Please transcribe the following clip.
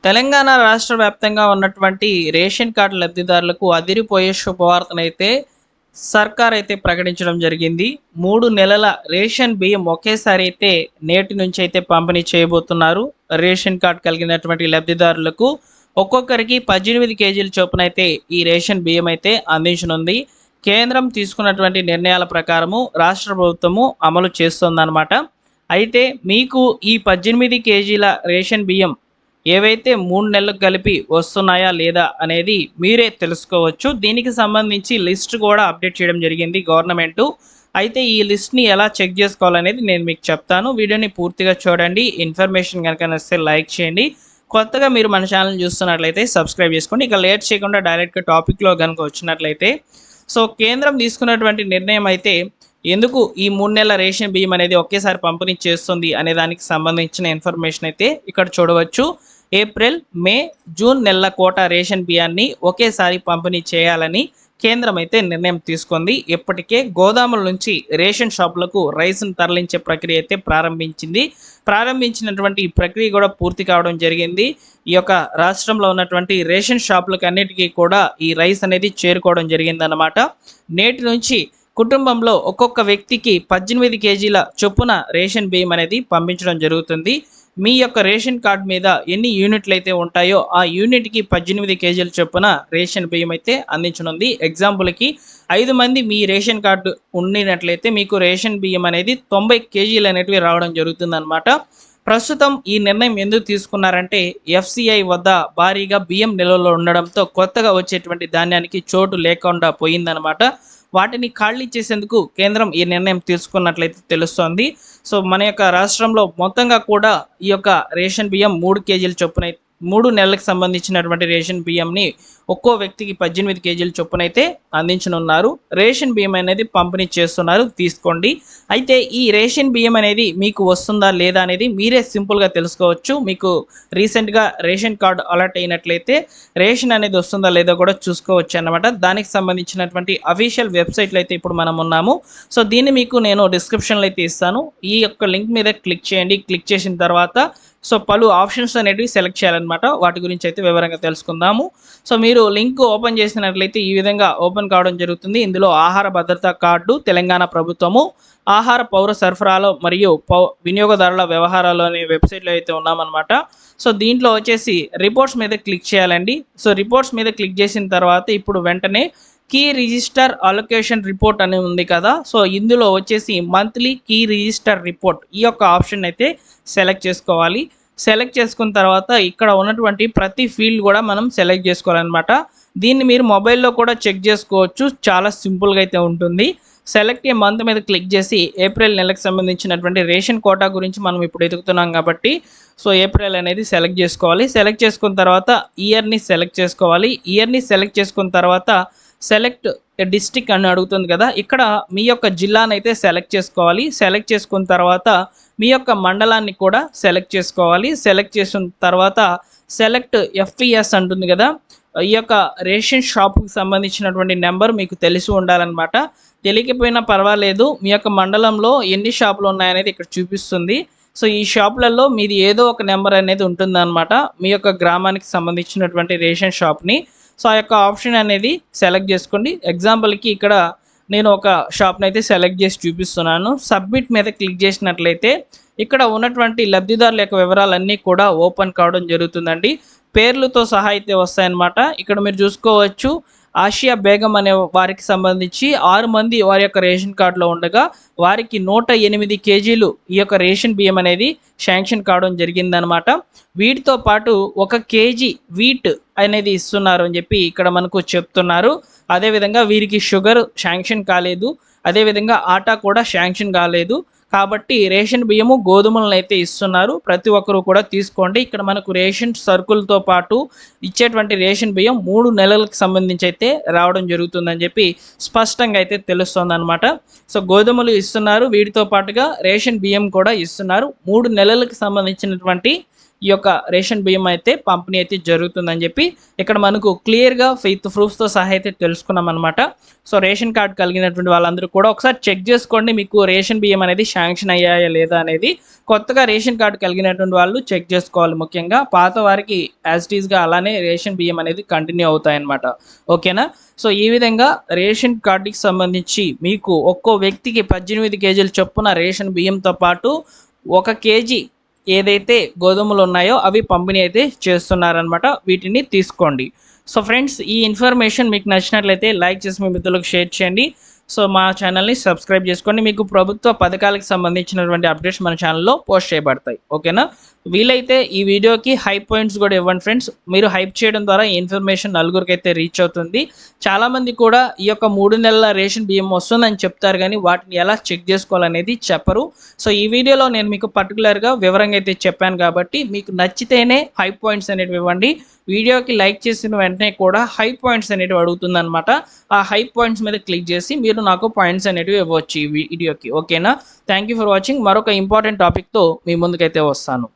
తెలంగాణ రాష్ట్ర వ్యాప్తంగా ఉన్నటువంటి రేషన్ కార్డు లబ్ధిదారులకు అదిరిపోయే శుభవార్తనైతే సర్కార్ అయితే ప్రకటించడం జరిగింది. 3 నెలల రేషన్ బియ్యం ఒకేసారి అయితే నేటి నుంచి అయితే పంపిణీ చేయబోతున్నారు. రేషన్ కార్డ్ కలిగినటువంటి లబ్ధిదారులకు ఒక్కొక్కరికి 18 కేజీల చొప్పున అయితే ఈ రేషన్ బియ్యం అయితే అందించనుంది. కేంద్రం తీసుకున్నటువంటి నిర్ణయాల ప్రకారము రాష్ట్ర ప్రభుత్వము అమలు చేస్తుందన్నమాట. అయితే మీకు ఈ 18 కేజీల రేషన్ బియ్యం ఏవైతే 3 నెలలకు కలిపి వస్తున్నాయా లేదా అనేది మీరే తెలుసుకోవచ్చు. దీనికి సంబంధించి లిస్ట్ కూడా అప్డేట్ చేయడం జరిగింది గవర్నమెంటు. అయితే ఈ లిస్ట్‌ని ఎలా చెక్ చేసుకోవాలనేది నేను మీకు చెప్తాను. వీడియోని పూర్తిగా చూడండి. ఇన్ఫర్మేషన్ గనుక నచ్చితే లైక్ చేయండి. కొత్తగా మీరు మన ఛానెల్‌ని చూస్తున్నట్లయితే సబ్స్క్రైబ్ చేసుకోండి. ఇక లేట్ చేయకుండా డైరెక్ట్‌గా టాపిక్‌లో గనుక వచ్చినట్లయితే కేంద్రం తీసుకున్నటువంటి నిర్ణయం అయితే ఎందుకు ఈ 3 నెలల రేషన్ బియ్యం అనేది ఒకేసారి పంపిణీ చేస్తుంది అనే దానికి సంబంధించిన ఇన్ఫర్మేషన్ అయితే ఇక్కడ చూడవచ్చు. ఏప్రిల్, మే, జూన్ నెలల కోటా రేషన్ బియ్యాన్ని ఒకేసారి పంపిణీ చేయాలని కేంద్రం అయితే నిర్ణయం తీసుకుంది. ఇప్పటికే గోదాముల నుంచి రేషన్ షాపులకు రైస్ను తరలించే ప్రక్రియ అయితే ప్రారంభించినటువంటి ఈ ప్రక్రియ కూడా పూర్తి కావడం జరిగింది. ఈ యొక్క రాష్ట్రంలో ఉన్నటువంటి రేషన్ షాపులకు అన్నిటికీ కూడా ఈ రైస్ అనేది చేరుకోవడం జరిగిందన్నమాట. నేటి నుంచి కుటుంబంలో ఒక్కొక్క వ్యక్తికి 18 కేజీల చొప్పున రేషన్ బియ్యం అనేది పంపించడం జరుగుతుంది. మీ యొక్క రేషన్ కార్డ్ మీద ఎన్ని యూనిట్లు అయితే ఉంటాయో ఆ యూనిట్కి 18 కేజీల చొప్పున రేషన్ బియ్యం అయితే అందించనుంది. ఎగ్జాంపుల్కి 5 మంది మీ రేషన్ కార్డు ఉండినట్లయితే మీకు రేషన్ బియ్యం అనేది 90 కేజీలు అనేటివి రావడం జరుగుతుందన్నమాట. ప్రస్తుతం ఈ నిర్ణయం ఎందుకు తీసుకున్నారంటే ఎఫ్సిఐ వద్ద భారీగా బియ్యం నిల్వలో ఉండడంతో కొత్తగా వచ్చేటువంటి ధాన్యానికి చోటు లేకుండా పోయిందనమాట. వాటిని ఖాళీ చేసేందుకు కేంద్రం ఈ నిర్ణయం తీసుకున్నట్లయితే తెలుస్తోంది. మన యొక్క రాష్ట్రంలో మొత్తంగా కూడా ఈ యొక్క రేషన్ బియ్యం 3 కేజీల చొప్పున 3 నెలలకు సంబంధించినటువంటి రేషన్ బియ్యంని ఒక్కో వ్యక్తికి 18 కేజీల చొప్పునైతే అందించనున్నారు. రేషన్ బియ్యం అనేది పంపిణీ చేస్తున్నారు, తీసుకోండి. అయితే ఈ రేషన్ బియ్యం అనేది మీకు వస్తుందా లేదా అనేది మీరే సింపుల్గా తెలుసుకోవచ్చు. మీకు రీసెంట్గా రేషన్ కార్డు అలర్ట్ అయినట్లయితే రేషన్ అనేది వస్తుందా లేదా కూడా చూసుకోవచ్చు అన్నమాట. దానికి సంబంధించినటువంటి అఫీషియల్ వెబ్సైట్లో అయితే ఇప్పుడు మనం ఉన్నాము. దీన్ని మీకు నేను డిస్క్రిప్షన్లో అయితే ఇస్తాను. ఈ యొక్క లింక్ మీద క్లిక్ చేయండి. క్లిక్ చేసిన తర్వాత పలు ఆప్షన్స్ అనేటివి సెలెక్ట్ చేయాలన్నమాట. వాటి గురించి అయితే వివరంగా తెలుసుకుందాము. మీరు లింక్ ఓపెన్ చేసినట్లయితే ఈ విధంగా ఓపెన్ కావడం జరుగుతుంది. ఇందులో ఆహార భద్రతా కార్డు తెలంగాణ ప్రభుత్వము, ఆహార పౌర సరఫరాలో మరియు వినియోగదారుల వ్యవహారాలు అనే వెబ్సైట్లో అయితే ఉన్నామన్నమాట. దీంట్లో వచ్చేసి రిపోర్ట్స్ మీద క్లిక్ చేయాలండి. రిపోర్ట్స్ మీద క్లిక్ చేసిన తర్వాత ఇప్పుడు వెంటనే కీ రిజిస్టర్ అలొకేషన్ రిపోర్ట్ అని ఉంది కదా. ఇందులో వచ్చేసి మంత్లీ కీ రిజిస్టర్ రిపోర్ట్ ఈ యొక్క ఆప్షన్ అయితే సెలెక్ట్ చేసుకోవాలి. సెలెక్ట్ చేసుకున్న తర్వాత ఇక్కడ ఉన్నటువంటి ప్రతి ఫీల్డ్ కూడా మనం సెలెక్ట్ చేసుకోవాలన్నమాట. దీన్ని మీరు మొబైల్లో కూడా చెక్ చేసుకోవచ్చు. చాలా సింపుల్గా అయితే ఉంటుంది. సెలెక్ట్ ఏ మంత్ మీద క్లిక్ చేసి ఏప్రిల్ నెలకు సంబంధించినటువంటి రేషన్ కోటా గురించి మనం ఇప్పుడు ఎదుగుతున్నాం కాబట్టి ఏప్రిల్ అనేది సెలెక్ట్ చేసుకోవాలి. సెలెక్ట్ చేసుకున్న తర్వాత ఇయర్ని సెలెక్ట్ చేసుకోవాలి. ఇయర్ని సెలెక్ట్ చేసుకున్న తర్వాత సెలెక్ట్ డిస్ట్రిక్ట్ అని అడుగుతుంది కదా. ఇక్కడ మీ యొక్క జిల్లాను అయితే సెలెక్ట్ చేసుకోవాలి. సెలెక్ట్ చేసుకున్న తర్వాత మీ యొక్క మండలాన్ని కూడా సెలెక్ట్ చేసుకోవాలి. సెలెక్ట్ చేసిన తర్వాత సెలెక్ట్ ఎఫ్పిఎస్ అంటుంది కదా. ఈ యొక్క రేషన్ షాప్కి సంబంధించినటువంటి నెంబర్ మీకు తెలిసి ఉండాలన్నమాట. తెలియకపోయినా పర్వాలేదు. మీ యొక్క మండలంలో ఎన్ని షాపులు ఉన్నాయనేది ఇక్కడ చూపిస్తుంది. ఈ షాపులలో మీది ఏదో ఒక నెంబర్ అనేది ఉంటుందన్నమాట. మీ యొక్క గ్రామానికి సంబంధించినటువంటి రేషన్ షాప్ని ఆ యొక్క ఆప్షన్ అనేది సెలెక్ట్ చేసుకోండి. ఎగ్జాంపుల్కి ఇక్కడ నేను ఒక షాప్ని అయితే సెలెక్ట్ చేసి చూపిస్తున్నాను. సబ్మిట్ మీద క్లిక్ చేసినట్లయితే ఇక్కడ ఉన్నటువంటి లబ్ధిదారుల యొక్క వివరాలన్నీ కూడా ఓపెన్ కావడం జరుగుతుందండి. పేర్లతో సహా అయితే వస్తాయన్నమాట. ఇక్కడ మీరు చూసుకోవచ్చు. ఆసియా బేగం అనే వారికి సంబంధించి 6 మంది వారి యొక్క రేషన్ కార్డులో ఉండగా వారికి 108 కేజీలు ఈ యొక్క రేషన్ బియ్యం అనేది శాంక్షన్ కావడం జరిగిందనమాట. వీటితో పాటు 1 కేజీ వీట్ అనేది ఇస్తున్నారు అని చెప్పి ఇక్కడ మనకు చెప్తున్నారు. అదేవిధంగా వీరికి షుగర్ శాంక్షన్ కాలేదు. అదేవిధంగా ఆటా కూడా శాంక్షన్ కాలేదు. కాబట్టి రేషన్ బియ్యము గోధుమలను అయితే ఇస్తున్నారు. ప్రతి ఒక్కరూ కూడా తీసుకోండి. ఇక్కడ మనకు రేషన్ సరుకులతో పాటు ఇచ్చేటువంటి రేషన్ బియ్యం 3 నెలలకు సంబంధించి అయితే రావడం జరుగుతుందని చెప్పి స్పష్టంగా అయితే తెలుస్తుంది అనమాట. గోధుమలు ఇస్తున్నారు. వీటితో పాటుగా రేషన్ బియ్యం కూడా ఇస్తున్నారు. 3 నెలలకు సంబంధించినటువంటి ఈ యొక్క రేషన్ బియ్యం అయితే పంపిణీ అయితే జరుగుతుందని చెప్పి ఇక్కడ మనకు క్లియర్గా విత్ ప్రూఫ్స్తో సహా అయితే తెలుసుకున్నాం అనమాట. సో రేషన్ కార్డ్ కలిగినటువంటి వాళ్ళందరూ కూడా ఒకసారి చెక్ చేసుకోండి, మీకు రేషన్ బియ్యం అనేది శాంక్షన్ అయ్యాయా లేదా అనేది. కొత్తగా రేషన్ కార్డు కలిగినటువంటి వాళ్ళు చెక్ చేసుకోవాలి. ముఖ్యంగా పాత వారికి యాజ్ ఇట్ ఈస్గా అలానే రేషన్ బియ్యం అనేది కంటిన్యూ అవుతాయన్నమాట. ఓకేనా. సో ఈ విధంగా రేషన్ కార్డుకి సంబంధించి మీకు ఒక్కో వ్యక్తికి 18 కేజీల చొప్పున రేషన్ బియ్యంతో పాటు 1 కేజీ ఏదైతే గోధుమలు ఉన్నాయో అవి పంపిణీ అయితే చేస్తున్నారనమాట. వీటిని తీసుకోండి. సో ఫ్రెండ్స్, ఈ ఇన్ఫర్మేషన్ మీకు నచ్చినట్లయితే లైక్ చేసి మీ మిత్రులకు షేర్ చేయండి. సో మా ఛానల్ని సబ్స్క్రైబ్ చేసుకోండి. మీకు ప్రభుత్వ పథకాలకు సంబంధించినటువంటి అప్డేట్స్ మన ఛానల్లో పోస్ట్ చేయబడతాయి. ఓకేనా. వీలైతే ఈ వీడియోకి హైప్ పాయింట్స్ కూడా ఇవ్వండి ఫ్రెండ్స్. మీరు హైప్ చేయడం ద్వారా ఈ ఇన్ఫర్మేషన్ నలుగురికి అయితే రీచ్ అవుతుంది. చాలామంది కూడా ఈ యొక్క 3 నెలల రేషన్ బియ్యం వస్తుందని చెప్తారు, కానీ వాటిని ఎలా చెక్ చేసుకోవాలనేది చెప్పరు. సో ఈ వీడియోలో నేను మీకు పర్టికులర్గా వివరంగా అయితే చెప్పాను కాబట్టి మీకు నచ్చితేనే హైప్ పాయింట్స్ అనేవి ఇవ్వండి. వీడియోకి లైక్ చేసిన వెంటనే కూడా హై పాయింట్స్ అనేటివి అడుగుతుందన్నమాట. ఆ హై పాయింట్స్ మీద క్లిక్ చేసి మీరు నాకు పాయింట్స్ అనేటివి ఇవ్వచ్చు ఈ వీడియోకి. ఓకేనా. Thank you for watching. మరొక ఇంపార్టెంట్ టాపిక్తో మీ ముందుకైతే వస్తాను.